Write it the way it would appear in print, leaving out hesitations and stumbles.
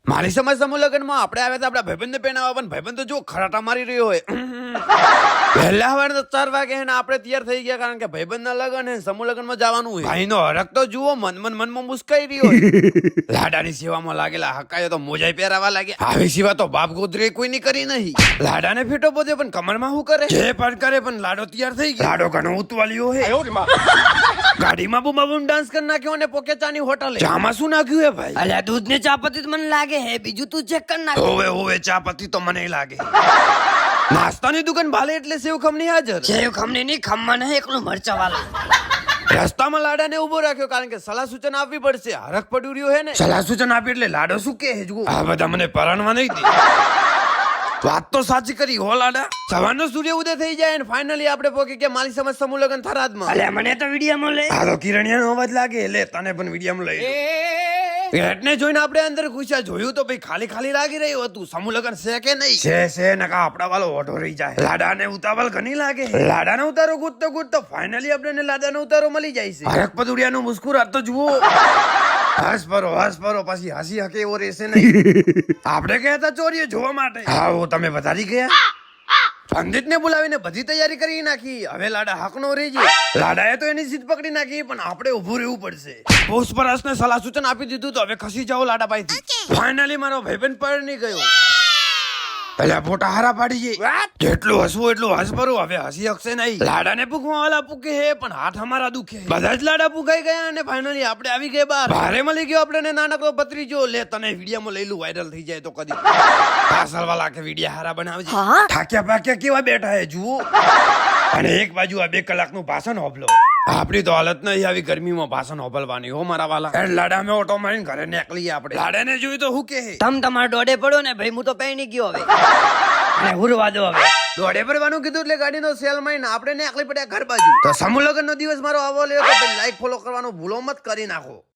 મારી સમજ સમૂહ લગ્નમાં આપણે આવ્યા હતા આપણા ભાઈબંધને પહેરાવવા, પણ ભાઈબંધ તો જો ખરાટા મારી રહ્યો હોય. વહેલા સવારે તો 4 વાગે હે ને આપણે તૈયાર થઈ ગયા, કારણ કે ભાઈબંધના લગ્ન હે, સમૂહ લગ્નમાં જવાનું હોય. ભાઈનો હરખ તો જુઓ, મનમાં મુસ્કાઈ રહ્યો હોય. લાડાની સેવામાં લાગેલા હકાયો તો મોજાઈ પહેરાવા લાગ્યા. આવી સેવા તો બાપ ગોદરે કોઈ ની કરી નહીં. લાડાને ફેટો પોતે પણ કમરમાં શું કરે? જે પણ કરે, પણ લાડો તૈયાર થઈ ગયો. લાડો ઘણો ઉતવાલ્યો હે. ગાડીમાં બૂમ ડાન્સ કરી નાખ્યો અને પોકે ચાની હોટલે. ચામાં શું નાખ્યું હે ભાઈ? અલ્યા દૂધ ને ચા પત્તી તો મને લાગે હે, બીજું તું ચેક કર નાખ. હોવે ચા પત્તી તો મને લાગે. નાસ્તાની દુકાન ભાલે એટલે સેવ ખમણી હાજર. સેવ ખમણી ની ખમ્મા નહીં, એકલું મરચા વાળા. રસ્તામાં લાડાને ઉભો રાખ્યો, કારણ કે સલાહ સૂચન આપવી પડશે. હરખ પડ્યું રહ્યો હે ને. સલાહ સૂચન આપી એટલે લાડો શું કે જુઓ. આ બધા મને પરણવા નહીં દે. વાત તો સાચી કરી હો લાડા. સવારનો સૂર્ય ઉદય થઈ જાય ને ફાઇનલી આપણે પોકી કે મારી સમજ સમૂહ લગન થરાદમાં. અલ્યા મને તો વિડીયોમાં લે. આ તો કિરણિયાનો અવાજ લાગે, લે તને પણ વિડીયોમાં લઈ. ગેટને જોઈને આપણે અંદર ઘૂસ્યા. જોયું તો ભાઈ ખાલી ખાલી લાગી રહ્યું હતું. સમૂહ લગન છે કે નહીં? છે નકા આપડા વાળો ઓઢો રહી જાય. લાડાને ઉતાવળ ઘણી લાગે. લાડાનો ઉતારો ગૂંથતો ફાઇનલી આપણે લાડાનો ઉતારો મળી જાય છે. હરક પદુડિયાનું મુસ્કુરાત તો જુઓ. હસ પરો પછી હસી હકે એવો રહેશે નહીં. આપણે ગયા હતા ચોરીએ જોવા માટે. હા તમે વધારી ગયા. પંડિતને બોલાવીને બધી તૈયારી કરી નાખી. હવે લાડા હકનો રહી જાય. લાડાએ તો એની જીત પકડી નાખી, પણ આપણે ઉભું રહેવું પડશે. પુષ્પરાજને સલાહ સૂચન આપી દીધું તો હવે ખસી જાઓ લાડાભાઈ. ફાઇનલી મારો ભાઈબંધ પરણી ગયો. પેલા ફોટા હારા પાડી જઈ. જેટલું હસવું એટલું હસ પરું. હવે હસી હકશે નહીં. લાડાને પૂગવા વાળા પૂકે હે, પણ હાથ અમારા દુખે. બધા જ લાડા પૂગાઈ ગયા અને ફાઇનલી આપણે આવી ગયા બહાર. ભારે મળી ગયો આપણે નાનકડો ભત્રીજો. લે તને વિડીયોમાં લઈ લું, વાયરલ થઈ જાય તો કદી. પાસલ વાળા કે વિડીયો હારા બનાવજે. ઠાક્યા પાક્યા કેવા બેઠા હે જુઓ. અને એક બાજુ આ 2 કલાકનું ભાષણ હોભલો. આપડી તો હાલત નહીં આવી ગરમીમાં ભાષણ હોભલવાની હો મારા વાલા. લાડા મેં ઓટો મારીને ઘરે નીકળીએ આપણે. લાડાને જોયું તો હું કે તમારે દોડે પડો ને ભાઈ, હું તો પહેણી ગયો હવે. અને હુરવા દો હવે. દોડે પડવાનું કીધું એટલે ગાડીનો સેલ મારીને આપણે નીકળી પડ્યા ઘર બાજુ. તો સમૂહ લગ્નનો દિવસ મારો આવો લ્યો તો લાઈક ફોલો કરવાનું ભૂલો મત કરી નાખો.